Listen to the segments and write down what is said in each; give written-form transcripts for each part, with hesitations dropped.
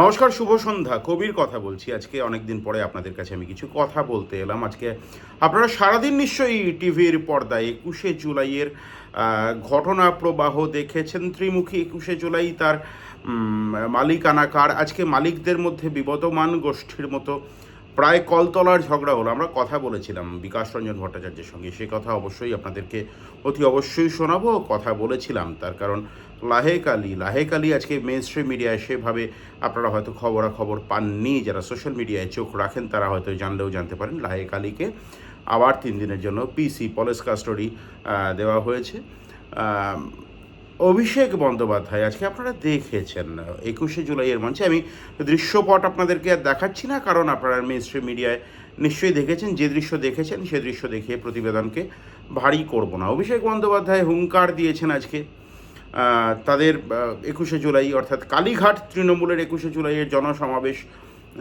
নমস্কার, শুভ সন্ধ্যা। কবির কথা বলছি। আজকে অনেকদিন পরে আপনাদের কাছে আমি কিছু কথা বলতে এলাম। আজকে আপনারা সারাদিন নিশ্চয়ই টিভির পর্দায় ২১শে জুলাইয়ের ঘটনা প্রবাহ দেখেছেন। ত্রিমুখী ২১শে জুলাই, তার মালিকানা কার? আজকে মালিকদের মধ্যে বিবদমান গোষ্ঠীর মতো প্রায় কলতলার ঝগড়া হলো। আমরা কথা বলেছিলাম বিকাশ রঞ্জন ভট্টাচার্যের সঙ্গে, সে কথা অবশ্যই আপনাদেরকে অতি অবশ্যই শোনাবো। কথা বলেছিলাম তার কারণ লাহেক আলী আজকে মেইন স্ট্রিম মিডিয়ায় সেভাবে আপনারা হয়তো খবরাখবর পাননি। যারা সোশ্যাল মিডিয়ায় চোখ রাখেন তারা হয়তো জানলেও জানতে পারেন, লাহেক আলীকে আবার ৩ দিনের জন্য পিসি পুলিশ কাস্টডি দেওয়া হয়েছে। অভিষেক বন্দ্যোপাধ্যায় আজকে আপনারা দেখেছেন ২১শে জুলাইয়ের মঞ্চে। আমি দৃশ্যপট আপনাদেরকে আর দেখাচ্ছি না, কারণ আপনারা মেইন স্ট্রিম মিডিয়ায় নিশ্চয়ই দেখেছেন। যে দৃশ্য দেখেছেন সে দৃশ্য দেখিয়ে প্রতিবেদনকে ভারী করব না। অভিষেক বন্দ্যোপাধ্যায় হুঙ্কার দিয়েছেন আজকে তাদের ২১শে জুলাই অর্থাৎ কালীঘাট তৃণমূলের ২১শে জুলাইয়ের জনসমাবেশ।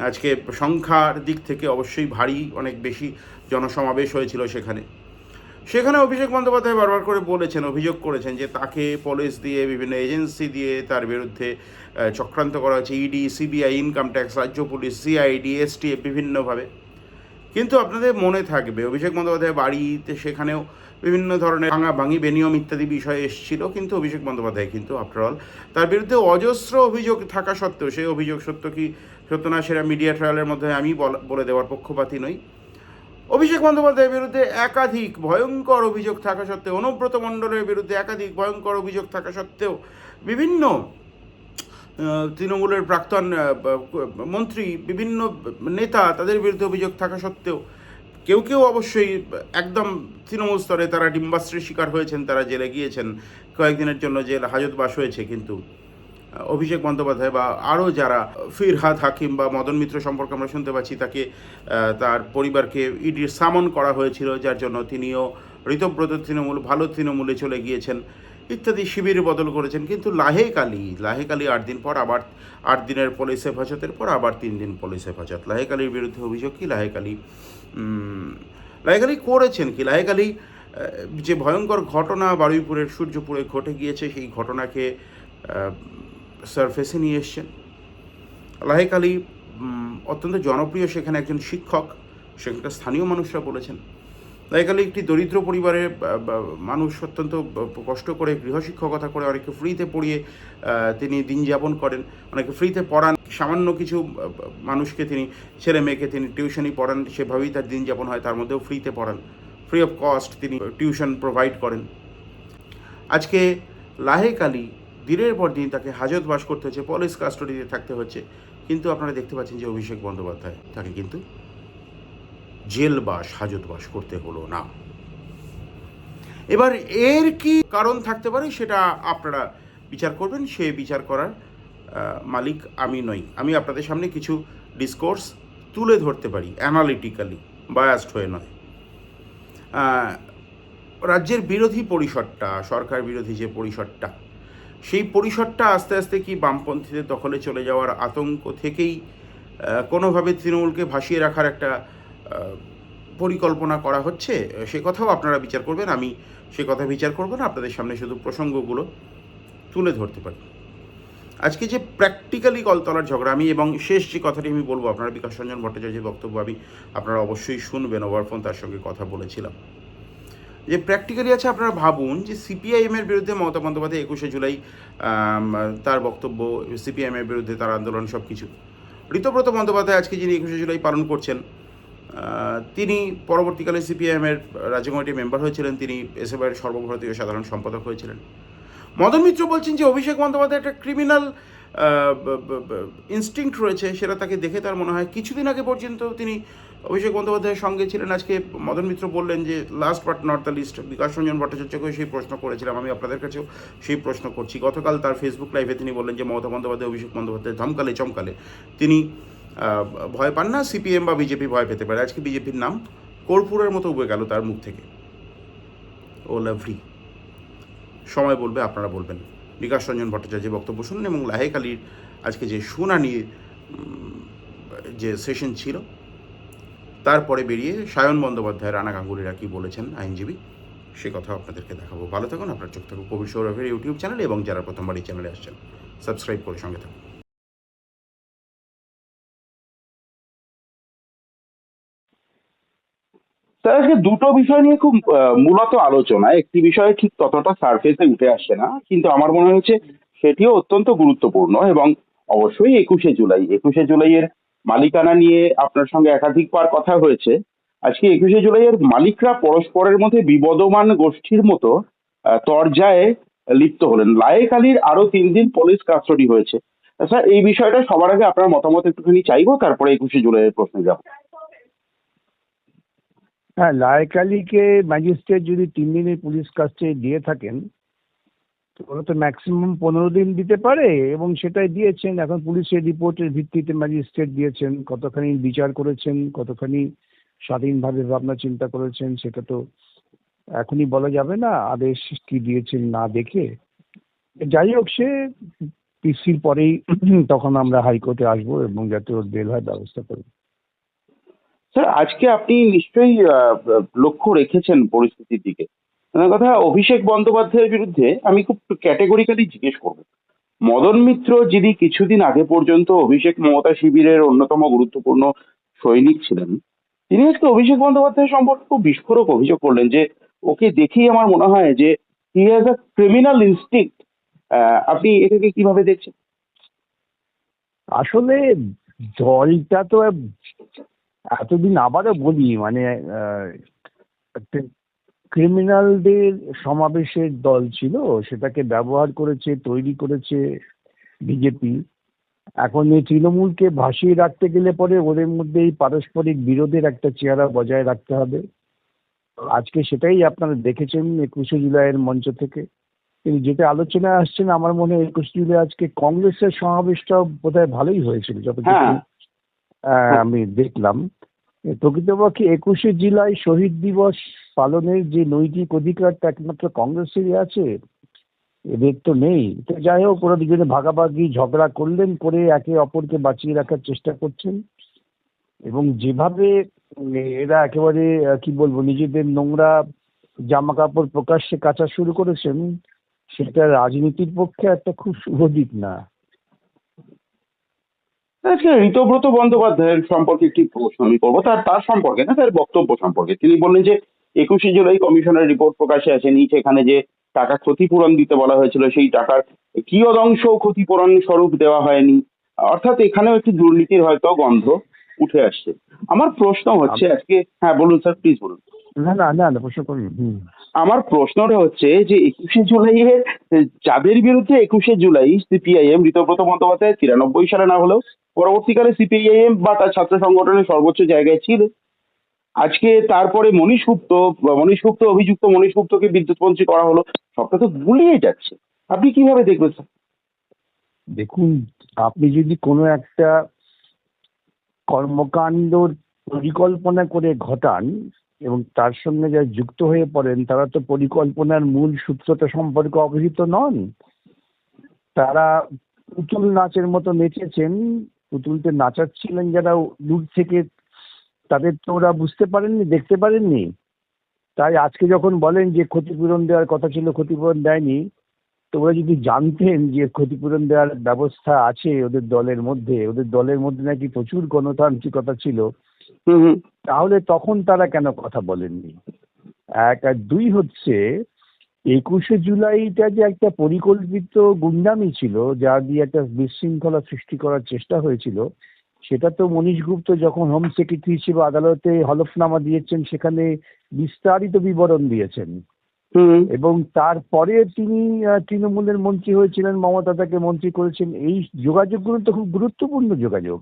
আজকে সংখ্যার দিক থেকে অবশ্যই ভারী, অনেক বেশি জনসমাবেশ হয়েছিল সেখানে অভিষেক বন্দ্যোপাধ্যায় বারবার করে বলেছেন, অভিযোগ করেছেন যে তাকে পুলিশ দিয়ে, বিভিন্ন এজেন্সি দিয়ে তার বিরুদ্ধে চক্রান্ত করা হয়েছে। ইডি, সিবিআই, ইনকাম ট্যাক্স, রাজ্য পুলিশ, সিআইডি, এসটিএফ বিভিন্নভাবে। কিন্তু আপনাদের মনে থাকবে অভিষেক বন্দ্যোপাধ্যায় বাড়িতে সেখানেও বিভিন্ন ধরনের ভাঙাভাঙি, বেনিয়ম ইত্যাদি বিষয় এসেছিল, কিন্তু অভিষেক বন্দ্যোপাধ্যায় কিন্তু আফটারঅল তার বিরুদ্ধে অজস্র অভিযোগ থাকা সত্ত্বেও, সেই অভিযোগ সত্য কি সত্য না সেটা মিডিয়া ট্রায়ালের মধ্যে আমি বলে দেওয়ার পক্ষপাতী নই। অভিষেক বন্দ্যোপাধ্যায়ের বিরুদ্ধে একাধিক ভয়ঙ্কর অভিযোগ থাকা সত্ত্বেও, অনুব্রত মণ্ডলের বিরুদ্ধে একাধিক ভয়ঙ্কর অভিযোগ থাকা সত্ত্বেও, বিভিন্ন তৃণমূলের প্রাক্তন মন্ত্রী, বিভিন্ন নেতা, তাদের বিরুদ্ধে অভিযোগ থাকা সত্ত্বেও কেউ অবশ্যই একদম তৃণমূল স্তরে তারা ডিম্বাস্ত্রের শিকার হয়েছেন, তারা জেলে গিয়েছেন, কয়েকদিনের জন্য জেল হাজতবাস হয়েছে। কিন্তু অভিষেক বন্দ্যোপাধ্যায় বা আরও যারা, ফিরহাদ হাকিম বা মদন মিত্র সম্পর্কে আমরা শুনতে পাচ্ছি, তাকে তার পরিবারকে ইডির সামন করা হয়েছিল, যার জন্য তিনিও ঋতব্রত ভালো তৃণমূলে চলে গিয়েছেন ইত্যাদি, শিবির বদল করেছেন। কিন্তু লাহেক আলী ৮ দিন পর আবার ৮ দিনের পুলিশ হেফাজতের পর আবার ৩ দিন পুলিশ হেফাজত। লাহেক আলীর বিরুদ্ধে অভিযোগ কি? লাহেক আলী করেছেন কি? লাহেক আলী যে ভয়ঙ্কর ঘটনা বারুইপুরের সূর্যপুরে ঘটে গিয়েছে, সেই ঘটনাকে সারফেসে নিয়ে এসছেন। লাহেক আলী অত্যন্ত জনপ্রিয় সেখানে একজন শিক্ষক, সেখানকার স্থানীয় মানুষরা বলেছেন। লাহেক আলী একটি দরিদ্র পরিবারের মানুষ, অত্যন্ত কষ্ট করে গৃহশিক্ষকতা করে, অনেকে ফ্রিতে পড়িয়ে তিনি দিন যাপন করেন, অনেকে ফ্রিতে পড়ান, সামান্য কিছু মানুষকে তিনি, ছেলে মেয়েকে তিনি টিউশনই পড়ান, সেভাবেই তার দিন যাপন হয়, তার মধ্যেও ফ্রিতে পড়ান, ফ্রি অফ কস্ট তিনি টিউশন প্রোভাইড করেন। আজকে লাহেক আলী দিনের পর দিন তাকে হাজতবাস করতে হচ্ছে, পুলিশ কাস্টডিতে থাকতে হচ্ছে। কিন্তু আপনারা দেখতে পাচ্ছেন যে অভিষেক বন্দ্যোপাধ্যায়, তাকে কিন্তু জেলবাস, হাজতবাস করতে হলো না। এবার এর কি কারণ থাকতে পারে সেটা আপনারা বিচার করবেন। সে বিচার করার মালিক আমি নই। আমি আপনাদের সামনে কিছু ডিসকোর্স তুলে ধরতে পারি, অ্যানালিটিক্যালি, বায়াসড হয়ে নয়। রাজ্যের বিরোধী পরিসরটা, সরকার বিরোধী যে পরিসরটা, সেই পরিসরটা আস্তে আস্তে কি বামপন্থীদের দখলে চলে যাওয়ার আতঙ্ক থেকেই কোনোভাবে তৃণমূলকে ভাসিয়ে রাখার একটা পরিকল্পনা করা হচ্ছে, সে কথাও আপনারা বিচার করবেন। আমি সে কথা বিচার করব না, আপনাদের সামনে শুধু প্রসঙ্গগুলো তুলে ধরতে পারি। আজকে যে প্র্যাকটিক্যালি কলতলার ঝগড়া, আমি এবং শেষ যে কথাটি আমি বলবো, আপনারা বিকাশ রঞ্জন ভট্টাচার্যের বক্তব্য আপনারা অবশ্যই শুনবেন, ওভারফোন তার সঙ্গে কথা বলেছিলাম। যে প্র্যাকটিক্যালি আছে, আপনারা ভাবুন যে সিপিআইএমের বিরুদ্ধে মমতা বন্দ্যোপাধ্যায় ২১শে জুলাই তার বক্তব্য, সিপিআইএমের বিরুদ্ধে তার আন্দোলন, সব কিছু। ঋতব্রত বন্দ্যোপাধ্যায় আজকে যিনি ২১শে জুলাই পালন করছেন, তিনি পরবর্তীকালে সিপিআইএমের রাজ্য কমিটির মেম্বার হয়েছিলেন, তিনি এসএফআইয়ের সর্বভারতীয় সাধারণ সম্পাদক হয়েছিলেন। মদন মিত্র বলছেন যে অভিষেক বন্দ্যোপাধ্যায় একটা ক্রিমিনাল ইনস্টিংক্ট রয়েছে, সেটা তাকে দেখে তার মনে হয়। কিছুদিন আগে পর্যন্ত তিনি অভিষেক বন্দ্যোপাধ্যায়ের সঙ্গে ছিলেন। আজকে মদন মিত্র বললেন যে last but not the least, Bikash Ranjan ভট্টাচার্যকেও সেই প্রশ্ন করেছিলাম, আমি আপনাদের কাছেও সেই প্রশ্ন করছি। গতকাল তার ফেসবুক লাইভে তিনি বললেন যে মমতা বন্দ্যোপাধ্যায় অভিষেক বন্দ্যোপাধ্যায় ধমকালে চমকালে তিনি ভয় পান না, সিপিএম বা বিজেপি ভয় পেতে পারে। আজকে বিজেপির নাম কর্পূরের মতো উবে গেল তার মুখ থেকে। ও লাভলি, সময় বলবে, আপনারা বলবেন। বিকাশ রঞ্জন ভট্টাচার্যের বক্তব্য শুনুন, এবং লাহেক আলীর আজকে যে শুনানির যে সেশন ছিল, তারপরে বেরিয়ে সায়ন বন্দ্যোপাধ্যায়, রানা গাঙ্গুলিরা কী বলেছেন আইনজীবী, সে কথা আপনাদেরকে দেখাবো। ভালো থাকুন, আপনার চোখ থাকুক কবির সৌরভের ইউটিউব চ্যানেলে, এবং যারা প্রথমবার এই চ্যানেলে আসছেন সাবস্ক্রাইব করে সঙ্গে থাকুন। স্যার আজকে দুটো বিষয় নিয়ে খুব মূলত আলোচনা, একটি বিষয় ঠিক ততটা সারফেসে উঠে আসছে না, কিন্তু আমার মনে হচ্ছে সেটিও অত্যন্ত গুরুত্বপূর্ণ। এবং অবশ্যই 21শে জুলাইয়ের মালিকানা নিয়ে আপনার সঙ্গে একাধিকবার কথা হয়েছে। আজকে 21শে জুলাইয়ের মালিকরা পরস্পরের মধ্যে বিবদমান গোষ্ঠীর মতো তরজায় লিপ্ত হলেন। লায়েক আলীর আরো 3 দিন পুলিশ কাস্টডি হয়েছে। স্যার এই বিষয়টা সবার আগে আপনার মতামত একটুখানি চাইবো, তারপরে 21শে জুলাইয়ের প্রশ্নে যাবো। হ্যাঁ, লায়েক আলীকে ম্যাজিস্ট্রেট যদি 3 দিনের পুলিশ কাস্টডি দিয়ে থাকেন, তো ওরা তো ম্যাক্সিমাম 15 দিন দিতে পারে, এবং সেটাই দিয়েছেন। এখন পুলিশের রিপোর্টের ভিত্তিতে ম্যাজিস্ট্রেট দিয়েছেন, কতখানি বিচার করেছেন, কতখানি স্বাধীনভাবে ভাবনা চিন্তা করেছেন, সেটা তো এখনই বলা যাবে না, আদেশ কি দিয়েছেন না দেখে। যাই হোক, সে পিসির পরেই তখন আমরা হাইকোর্টে আসবো এবং যাতে ওর বেল হয় ব্যবস্থা করবো। স্যার আজকে আপনি নিশ্চয়ই লক্ষ্য রেখেছেন পরিস্থিতির দিকে। আমার কথা, অভিষেক বন্দ্যোপাধ্যায়ের বিরুদ্ধে আমি খুব ক্যাটেগরিক্যালি জিজ্ঞেস করবো। মদন মিত্র, যিনি কিছুদিন আগে পর্যন্ত অভিষেক মমতা শিবিরের অন্যতম গুরুত্বপূর্ণ সৈনিক ছিলেন, তিনি আজকে অভিষেক বন্দ্যোপাধ্যায় সম্পর্কে খুব বিস্ফোরক অভিযোগ করলেন যে ওকে দেখেই আমার মনে হয় যে he has a criminal instinct. আপনি এটাকে কিভাবে দেখছেন? আসলে দলটা তো এতদিন, আবারও বলি, মানে একটা ক্রিমিনালদের সমাবেশের দল ছিল, সেটাকে ব্যবহার করেছে, তৈরি করেছে বিজেপি। এখন এই তৃণমূলকে ভাসিয়ে রাখতে গেলে পরে ওদের মধ্যে এই পারস্পরিক বিরোধের একটা চেহারা বজায় রাখতে হবে। আজকে সেটাই আপনারা দেখেছেন 21শে জুলাইয়ের মঞ্চ থেকে। কিন্তু যেটা আলোচনায় আসছেন, আমার মনে হয় 21শে জুলাই আজকে কংগ্রেসের সমাবেশটাও বোধহয় ভালোই হয়েছিল যতটুকু হ্যাঁ, হ্যাঁ। আমি দেখলাম। প্রকৃতপক্ষে 21শে জুলাই শহীদ দিবস পালনের যে নৈতিক অধিকারটা একমাত্র কংগ্রেসেরই আছে, এদের তো নেই। তো যাই হোক, ওরা দুজনে ভাগাভাগি ঝগড়া করলেন, করে একে অপরকে বাঁচিয়ে রাখার চেষ্টা করছেন। এবং যেভাবে এরা একেবারে কি বলবো, নিজেদের নোংরা জামা কাপড় প্রকাশ্যে কাচা শুরু করেছেন, সেটা রাজনীতির পক্ষে একটা খুব শুভ দিক না। আজকে ঋতব্রত বন্দ্যোপাধ্যায়ের সম্পর্কে একটি প্রশ্ন আমি করবো, তার তার সম্পর্কে না, তার বক্তব্য সম্পর্কে। তিনি বললেন যে 21শে জুলাই কমিশনের রিপোর্ট প্রকাশে আসেনি, সেখানে যে টাকা ক্ষতিপূরণ দিতে বলা হয়েছিল সেই টাকার কিয়দংশ ক্ষতিপূরণ স্বরূপ দেওয়া হয়নি। অর্থাৎ এখানেও একটি দুর্নীতির হয়তো গন্ধ উঠে আসছে। আমার প্রশ্ন হচ্ছে আজকে, হ্যাঁ বলুন স্যার, প্লিজ বলুন। না না না না, প্রশ্ন করুন। আমার প্রশ্নটা হচ্ছে যে 21শে জুলাইয়ের যাদের বিরুদ্ধে 21শে জুলাই সিপিআইএম, ঋতব্রত বন্দ্যোপাধ্যায় 93 সালে না হলেও পরবর্তীকালে সিপিআইএম বা তার ছাত্র সংগঠনের সর্বোচ্চ জায়গায় ছিল, আজকে তারপরে মনীশ গুপ্ত অভিযুক্ত মনীশ গুপ্তকে বিদ্যুৎ মন্ত্রী করা হলো, সবটা তো গুলিয়ে যাচ্ছে। আপনি কিভাবে দেখবেন স্যার? দেখুন, আপনি যদি কোনো একটা কর্মকাণ্ডর পরিকল্পনা করে ঘটান এবং তার সঙ্গে যারা যুক্ত হয়ে পড়েন, তারা তো পরিকল্পনার মূল সূত্রটা সম্পর্কে অবহিত নন। তারা পুতুল নাচের মতো নেচেছেন, পুতুলতে নাচাচ্ছিলেন যারা দূর থেকে, তাদের তো ওরা বুঝতে পারেননি, দেখতে পারেননি। তাই আজকে যখন বলেন যে ক্ষতিপূরণ দেওয়ার কথা ছিল, ক্ষতিপূরণ দেয়নি, তো ওরা যদি জানতেন যে ক্ষতিপূরণ দেওয়ার ব্যবস্থা আছে ওদের দলের মধ্যে নাকি প্রচুর গণতান্ত্রিকতা ছিল, হুম, হুম। তাহলে তখন তারা কেন কথা বলেননি? এক। আর দুই হচ্ছে, 21শে জুলাইটা যে একটা পরিকল্পিত গুন্ডামি ছিল, যা দিয়ে একটা বিশৃঙ্খলা সৃষ্টি করার চেষ্টা হয়েছিল, সেটা তো মনীশ গুপ্ত যখন হোম সেক্রেটারি হিসেবে আদালতে হলফনামা দিয়েছেন, সেখানে বিস্তারিত বিবরণ দিয়েছেন। হুম। এবং তারপরে তিনি তৃণমূলের মন্ত্রী হয়েছিলেন, মমতা তাকে মন্ত্রী করেছেন। এই যোগাযোগগুলো তো খুব গুরুত্বপূর্ণ যোগাযোগ।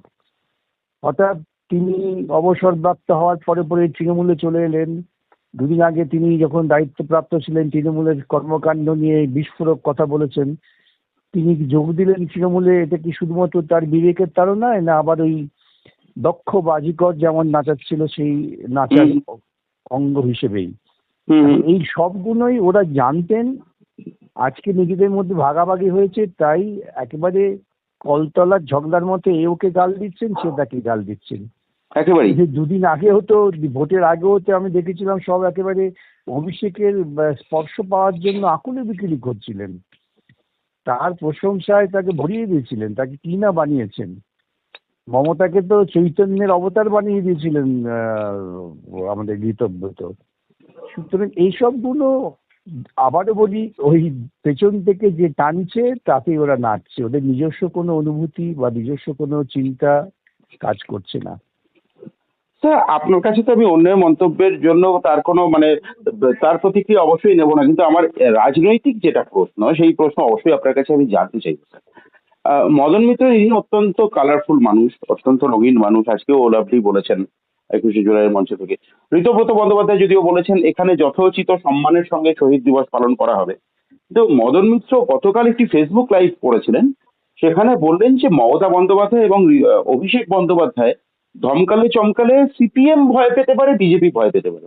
হঠাৎ তিনি অবসরপ্রাপ্ত হওয়ার পরে পরে তৃণমূলে চলে এলেন। দুদিন আগে তিনি যখন দায়িত্বপ্রাপ্ত ছিলেন, তৃণমূলের কর্মকাণ্ড নিয়ে বিস্ফোরক কথা বলেছেন। তিনি যোগ দিলেন তৃণমূলে, এটা কি শুধুমাত্র তার বিবেকের তাড়নায়, না আবার ওই দক্ষ বাজিকর যেমন নাচাচ্ছিল সেই নাচার অঙ্গ হিসেবেই? হুম। এই সবগুলোই ওরা জানতেন। আজকে নিজেদের মধ্যে ভাগাভাগি হয়েছে, তাই একেবারে কলতলার ঝগড়ার মতো এ ওকে গাল দিচ্ছেন, সে তাকে গাল দিচ্ছেন। একেবারেই। যে দুদিন আগে হতো, ভোটের আগে হতে আমি দেখেছিলাম সব একেবারে অভিষেকের স্পর্শ পাওয়ার জন্য আকুলি বিকুলি করছিলেন, তার প্রশংসায় তাকে ভরিয়ে দিয়েছিলেন, তাকে কি না বানিয়েছেন। মমতাকে তো চৈতন্যের অবতার বানিয়ে দিয়েছিলেন আমাদের ঋতব্রত। সুতরাং এইসবগুলো আবারও বলি, ওই পেছন থেকে যে টানছে তাতে ওরা নাচছে, ওদের নিজস্ব কোনো অনুভূতি বা নিজস্ব কোনো চিন্তা কাজ করছে না। স্যার, আপনার কাছে তো আমি অন্যের মন্তব্যের জন্য তার কোনো মানে তার প্রতিক্রিয়া অবশ্যই নেব না, কিন্তু আমার রাজনৈতিক যেটা প্রশ্ন, সেই প্রশ্ন অবশ্যই আপনার কাছে আমি জানতে চাইবো স্যার। মদন মিত্র ইনি অত্যন্ত কালারফুল মানুষ, অত্যন্ত রঙিন মানুষ। আজকেও ওলাভলি বলেছেন 21শে জুলাইয়ের মঞ্চ থেকে। ঋতব্রত বন্দ্যোপাধ্যায় যদিও বলেছেন এখানে যথোচিত সম্মানের সঙ্গে শহীদ দিবস পালন করা হবে, কিন্তু মদন মিত্র গতকাল একটি ফেসবুক লাইভ করেছিলেন, সেখানে বললেন যে মমতা বন্দ্যোপাধ্যায় এবং অভিষেক বন্দ্যোপাধ্যায় ধমকালে চমকালে সিপিএম ভয় পেতে পারে, বিজেপি ভয় পেতে পারে।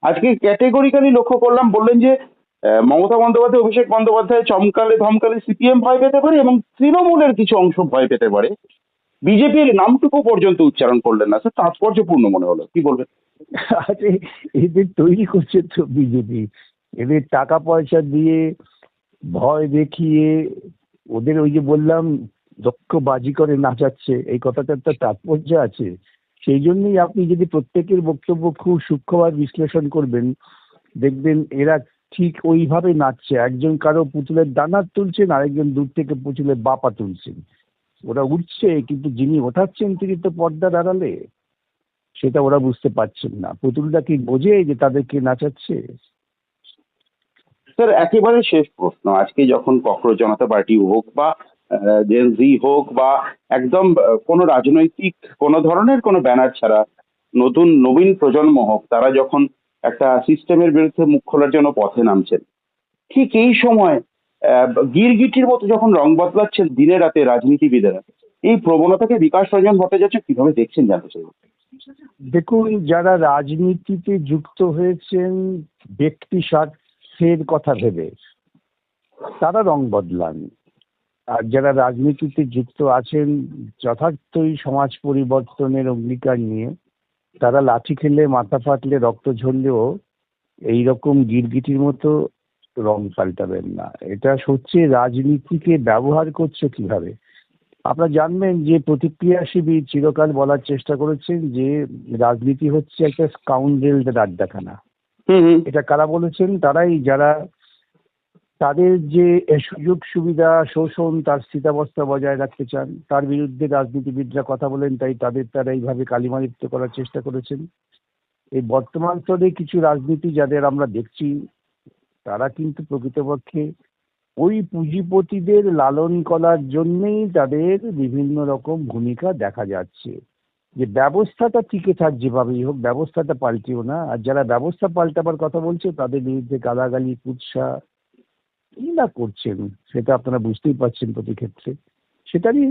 আজকে ক্যাটেগরিক্যালি লক্ষ্য করলাম, বললেন যে মমতা বন্দ্যোপাধ্যায় অভিষেক বন্দ্যোপাধ্যায় চমকালে ধমকালে সিপিএম ভয় পেতে পারে এবং তৃণমূলের কিছু অংশ ভয় পেতে পারে। বিজেপির নামটুকু পর্যন্ত উচ্চারণ করলেন না। স্যার, তাৎপর্যপূর্ণ মনে হলো, কি বলবেন? আরে এদের তৈরি করছে তো বিজেপি, এদের টাকা পয়সা দিয়ে ভয় দেখিয়ে ওদের ওই যে বললাম দক্ষ বাজি করে নাচাচ্ছে, এই কথাটার তো তাৎপর্য আছে। সেই জন্যই আপনি যদি প্রত্যেকের বক্তব্য খুব সূক্ষ্মভাবে বিশ্লেষণ করবেন, দেখবেন এরা ঠিক ওইভাবে নাচছে। একজন কারো পুতুলের ডানা তুলছেন, আরেকজন দূর থেকে পুতুলের বাপা তুলছেন। ওরা উঠছে, কিন্তু যিনি ওঠাচ্ছেন তিনি তো পর্দার আড়ালে, সেটা ওরা বুঝতে পারছেন না। পুতুলটা কি বোঝে যে তাদেরকে নাচাচ্ছে? স্যার, একেবারে শেষ প্রশ্ন। আজকে যখন ককরোচ জনতা পার্টি হোক বা জেন জি হোক বা একদম কোনো রাজনৈতিক কোনো ধরনের কোনো ব্যানার ছাড়া নতুন নবীন প্রজন্ম হোক, তারা যখন একটা সিস্টেমের বিরুদ্ধে মুখ খোলার জন্য পথে নামছেন, ঠিক এই সময় গিরগিটির মতো যখন রং বদলাচ্ছেন দিনে রাতে রাজনীতিবিদেরা, এই প্রবণতাকে বিকাশ রঞ্জন ভট্টাচার্য কিভাবে দেখছেন জানতে চাইব। দেখুন, যারা রাজনীতিতে যুক্ত হয়েছেন ব্যক্তি স্বার্থের কথা ভেবে, তারা রং বদলান। আর যারা রাজনীতিতে যুক্ত আছেন যথার্থই সমাজ পরিবর্তনের অঙ্গীকার নিয়ে, তারা লাঠি খেলে মাথা ফাটলে রক্ত ঝরলেও এইরকম গিরগিটির মতো রং পাল্টাবেন না। এটা হচ্ছে রাজনীতিকে ব্যবহার করছে কিভাবে। আপনারা জানবেন যে প্রতিক্রিয়া শিবির চিরকাল বলার চেষ্টা করেছেন যে রাজনীতি হচ্ছে একটা স্কাউন্ডেলদের আড্ডাখানা। হুম হুম। এটা কারা বলেছেন? তারাই, যারা তাদের যে সুযোগ সুবিধা শোষণ তার স্থিতাবস্থা বজায় রাখতে চান, তার বিরুদ্ধে রাজনীতিবিদরা কথা বলেন, তাই তারা এইভাবে কালিমালিপ্ত করার চেষ্টা করেছেন। এই বর্তমান স্তরে কিছু রাজনীতি যাদের আমরা দেখছি, তারা কিন্তু প্রকৃতপক্ষে ওই পুঁজিপতিদের লালন করার জন্যেই তাদের বিভিন্ন রকম ভূমিকা দেখা যাচ্ছে। যে ব্যবস্থাটা টিকে থাক, যেভাবেই হোক ব্যবস্থাটা পাল্টেও না। আর যারা ব্যবস্থা পাল্টাবার কথা বলছে তাদের বিরুদ্ধে গালাগালি কুৎসা কি না করছেন সেটা আপনারা বুঝতেই পারছেন প্রতি ক্ষেত্রে। সেটারই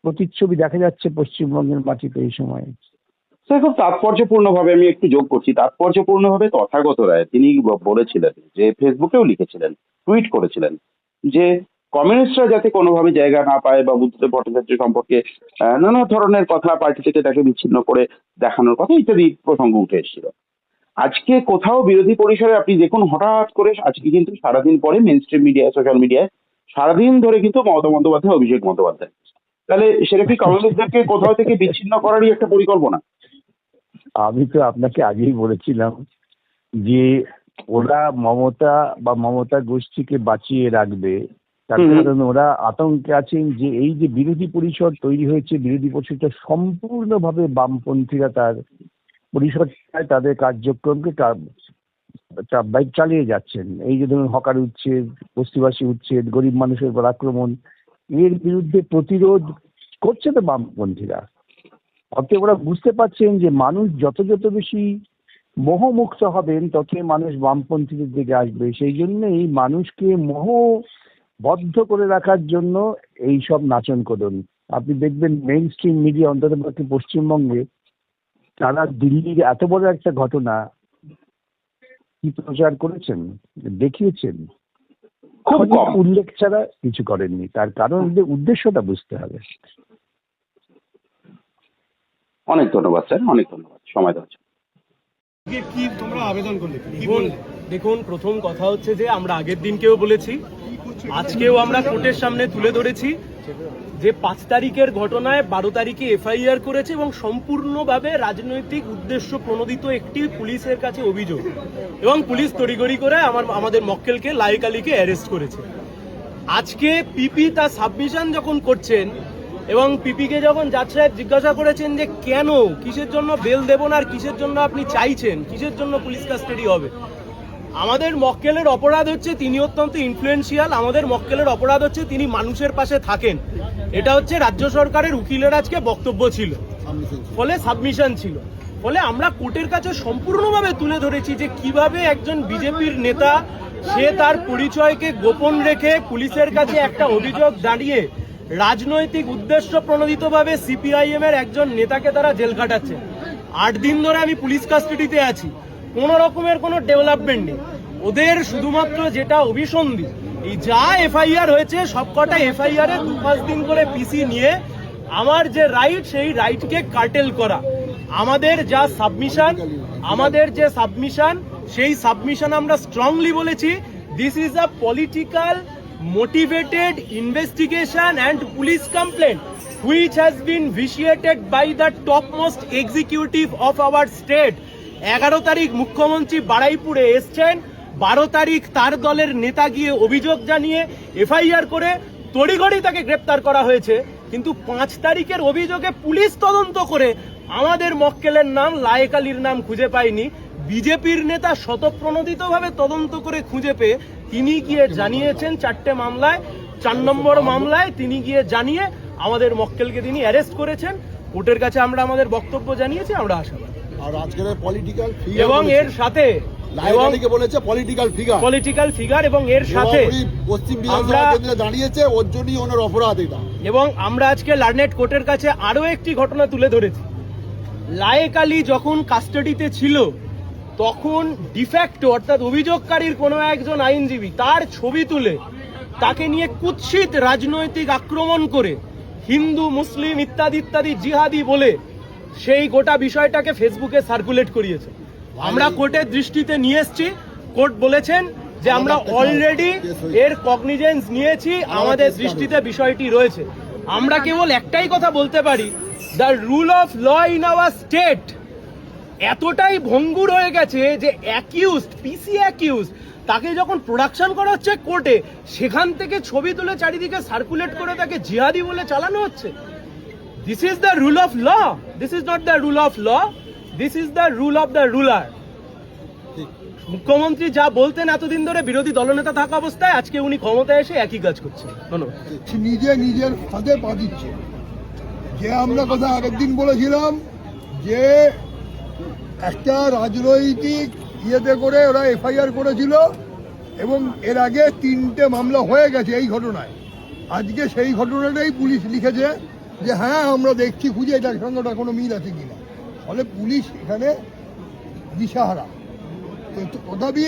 প্রতিচ্ছবি দেখা যাচ্ছে পশ্চিমবঙ্গের মাটিতে এই সময়ে। স্যার, খুব তাৎপর্যপূর্ণভাবে আমি একটু যোগ করছি, তাৎপর্যপূর্ণভাবে তথাগত রায় তিনি বলেছিলেন, যে ফেসবুকেও লিখেছিলেন, টুইট করেছিলেন, যে কমিউনিস্টরা যাতে কোনোভাবে জায়গা না পায় বা বুদ্ধদেব ভট্টাচার্য সম্পর্কে নানা ধরনের কথা, পার্টি থেকে তাকে বিচ্ছিন্ন করে দেখানোর কথা ইত্যাদি প্রসঙ্গ উঠে এসেছিল। আজকে কোথাও বিরোধী পরিসরে আপনি দেখুন, হঠাৎ করে আজকে কিন্তু সারাদিন পরে মেন স্ট্রিম মিডিয়ায়, সোশ্যাল মিডিয়ায় সারাদিন ধরে কিন্তু মমতা বন্দ্যোপাধ্যায়, অভিষেক বন্দ্যোপাধ্যায়, তাহলে সেটা কি কমিউনিস্টদেরকে কোথাও থেকে বিচ্ছিন্ন করারই একটা পরিকল্পনা? আমি তো আপনাকে আগেই বলেছিলাম যে ওরা মমতা বা মমতা গোষ্ঠীকে বাঁচিয়ে রাখবে, তার কারণ ওরা আতঙ্কে আছেন যে এই যে বিরোধী পরিষদ তৈরি হয়েছে, বিরোধী পরিষদটা সম্পূর্ণভাবে বামপন্থীরা তার পরিষদটায় তাদের কার্যক্রমকে চালিয়ে যাচ্ছেন। এই যে ধরুন হকার উচ্ছেদ, বস্তিবাসী উচ্ছেদ, গরিব মানুষের উপর আক্রমণ, এর বিরুদ্ধে প্রতিরোধ করছে তো বামপন্থীরা। অতএব ওরা বুঝতে পারছেন যে মানুষ যত যত বেশি মোহমুক্ত হবেন ততই মানুষ বামপন্থীদের দিকে আসবে। সেই জন্যই মানুষকে মোহবদ্ধ করে রাখার জন্য এই সব নাচন করুন। আপনি দেখবেন মেইন স্ট্রিম মিডিয়া, অন্তত পশ্চিমবঙ্গে, তারা দিল্লির এত বড় একটা ঘটনা কি প্রচার করেছেন, দেখিয়েছেন, খুব কম। উল্লেখ ছাড়া কিছু করেননি। তার কারণ উদ্দেশ্যটা বুঝতে হবে। অনেক ধন্যবাদ স্যার, অনেক ধন্যবাদ সময় দেওয়ার জন্য। কি তোমরা আবেদন করলে কি বললে? দেখুন, প্রথম কথা হচ্ছে যে আমরা আগের দিনকেও বলেছি আজকেও আমরা কোর্টের সামনে তুলে ধরেছি যে 5 তারিখের ঘটনায় 12 তারিখে এফআইআর করেছে এবং সম্পূর্ণভাবে রাজনৈতিক উদ্দেশ্য প্রণোদিত একটি পুলিশের কাছে অভিযোগ, এবং পুলিশ তড়িঘড়ি করে আমাদের মক্কেলকে লায়েক আলীকে অ্যারেস্ট করেছে। আজকে পিপি তার সাবমিশন যখন করছেন এবং পিপিকে যখন জাজ সাহেব জিজ্ঞাসা করেছেন যে কেন, কিসের জন্য বেল দেব না, আর কিসের জন্য আপনি চাইছেন, কিসের জন্য পুলিশ কাস্টাডি হবে, আমাদের মক্কেলের অপরাধ হচ্ছে তিনি অত্যন্ত ইনফ্লুয়েন্সিয়াল, আমাদের মক্কেলের অপরাধ হচ্ছে তিনি মানুষের পাশে থাকেন। এটা হচ্ছে রাজ্য সরকারের উকিলের আজকে বক্তব্য ছিল, ফলে সাবমিশন ছিল, ফলে আমরা কোর্টের কাছে সম্পূর্ণভাবে তুলে ধরেছি যে কিভাবে একজন বিজেপির নেতা সে তার পরিচয়কে গোপন রেখে পুলিশের কাছে একটা অভিযোগ দাঁড়িয়ে রাজনৈতিক উদ্দেশ্য প্রণোদিতভাবে সিপিআইএম এর একজন নেতাকে তারা জেল খাটাচ্ছে। 8 দিন ধরে আমি পুলিশ কাস্টাডিতে আছি, কোনো রকমের কোনো ডেভেলপমেন্ট নেই। ওদের শুধুমাত্র যেটা অভিসন্ধি, এই যা এফআইআর হয়েছে সবকটা এফআইআর এ 2-5 দিন করে পিসি নিয়ে আমার যে রাইট সেই রাইটকে কার্টেল করা। আমাদের যে সাবমিশন সেই সাবমিশন আমরা স্ট্রংলি বলেছি, this is a political motivated investigation and police complaint which has been vitiated by the topmost executive of our state. 11 তারিখ মুখ্যমন্ত্রী বারুইপুরে এসছেন, 12 তারিখ তার দলের নেতা গিয়ে অভিযোগ জানিয়ে এফআইআর করে তড়িঘড়ি তাকে গ্রেপ্তার করা হয়েছে, কিন্তু 5 তারিখের অভিযোগে পুলিশ তদন্ত করে আমাদের মক্কেলের নাম লায়েক আলীর নাম খুঁজে পায়নি। বিজেপির নেতা শতপ্রণোদিতভাবে তদন্ত করে খুঁজে পেয়ে তিনি গিয়ে জানিয়েছেন 4টে মামলায়, 4 নম্বর মামলায় তিনি গিয়ে জানিয়ে আমাদের মক্কেলকে তিনি অ্যারেস্ট করেছেন। কোর্টের কাছে আমরা আমাদের বক্তব্য জানিয়েছি, আমরা আশাবাদী। আর আজকের পলিটিক্যাল ফিগার এবং এর সাথে বলেছে পলিটিক্যাল ফিগার এবং এর সাথে পশ্চিম বিধানসভা কেন্দ্রে দাঁড়িয়েছে, ওর জন্যই ওনার অপরাধ এটা। এবং আমরা আজকে লার্নেট কোর্টের কাছে আরো একটি ঘটনা তুলে ধরেছি। লায়েক আলী যখন কাস্টাডিতে ছিল তখন ডিফ্যাক্টো অর্থাৎ অভিযোগকারীর কোনো একজন আইনজীবী তার ছবি তুলে তাকে নিয়ে কুৎসিত রাজনৈতিক আক্রমণ করে হিন্দু মুসলিম ইত্যাদি ইত্যাদি জিহাদি বলে সেই গোটা বিষয়টাকে ফেসবুকে সার্কুলেট করিয়েছে। আমরা কোর্টের দৃষ্টিতে নিয়ে এসেছি, কোর্ট বলেছেন যে আমরা অলরেডি এর কগনিজেন্স নিয়েছি, আমাদের দৃষ্টিতে বিষয়টি রয়েছে। আমরা কেবল একটাই কথা বলতে পারি, the rule of law in our state এতটাই ভঙ্গুর হয়ে গেছে যে পিসি অ্যাকিউজড তাকে যখন প্রোডাকশন করা হচ্ছে কোর্টে, সেখান থেকে ছবি তুলে চারিদিকে সার্কুলেট করে তাকে জিহাদি বলে চালানো হচ্ছে। This is the rule of law, this is not the rule of law, this is the rule of the ruler. মুখ্যমন্ত্রী যা বলতেন এতদিন ধরে বিরোধী দলনেতা থাকা অবস্থায়, আজকে উনি ক্ষমতায় এসে একই কাজ করছেন। ধন্যবাদ। নিজের ফাঁদে পা দিচ্ছে। যে আমরা কথা আরেকদিন বলেছিলাম যে একটা রাজনৈতিক ইয়েতে করে ওরা এফআইআর করেছিল এবং এর আগে 3টে মামলা হয়ে গেছে এই ঘটনায়। আজকে সেই ঘটনাটাই পুলিশ লিখেছে যে হ্যাঁ আমরা দেখছি খুঁজে এটার সঙ্গে ওটা কোনো মিল আছে কিনা, ফলে পুলিশ এখানে দিশাহারা। তথাপি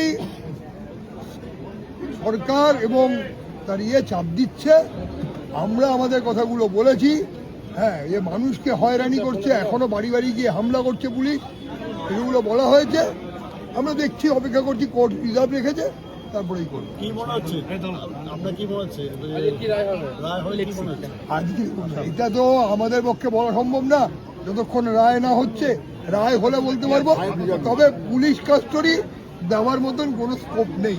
সরকার এবং তার চাপ দিচ্ছে। আমরা আমাদের কথাগুলো বলেছি, হ্যাঁ এ মানুষকে হয়রানি করছে, এখনো বাড়ি বাড়ি গিয়ে হামলা করছে পুলিশ, এগুলো বলা হয়েছে। আমরা দেখছি, অপেক্ষা করছি, কোর্ট রিজার্ভ রেখেছে, তারপরেই করব। কি মনে হচ্ছে আপনার, কি মনে হচ্ছে আজকে এটা তো আমাদের পক্ষে বলা সম্ভব না যতক্ষণ রায় না হচ্ছে। রায় হলে বলতে পারবো, তবে পুলিশ কাস্টডি দেওয়ার মতন কোনো স্কোপ নেই।